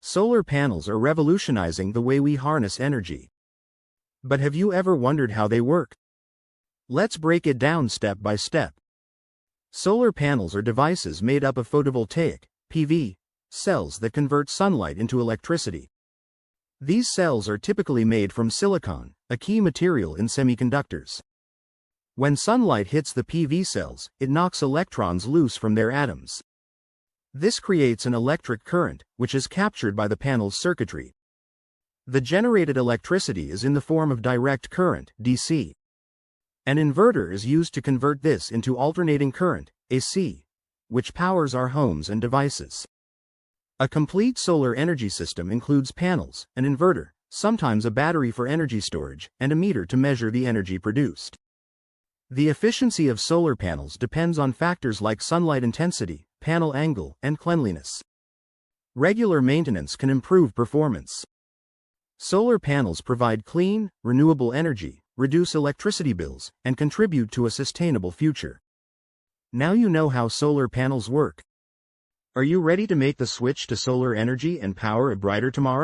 Solar panels are revolutionizing the way we harness energy. But have you ever wondered how they work? Let's break it down step by step. Solar panels are devices made up of photovoltaic (PV) cells that convert sunlight into electricity. These cells are typically made from silicon, a key material in semiconductors. When sunlight hits the PV cells, it knocks electrons loose from their atoms. This creates an electric current, which is captured by the panel's circuitry. The generated electricity is in the form of direct current, DC. An inverter is used to convert this into alternating current, AC, which powers our homes and devices. A complete solar energy system includes panels, an inverter, sometimes a battery for energy storage, and a meter to measure the energy produced. The efficiency of solar panels depends on factors like sunlight intensity, panel angle, and cleanliness. Regular maintenance can improve performance. Solar panels provide clean, renewable energy, reduce electricity bills, and contribute to a sustainable future. Now you know how solar panels work. Are you ready to make the switch to solar energy and power a brighter tomorrow?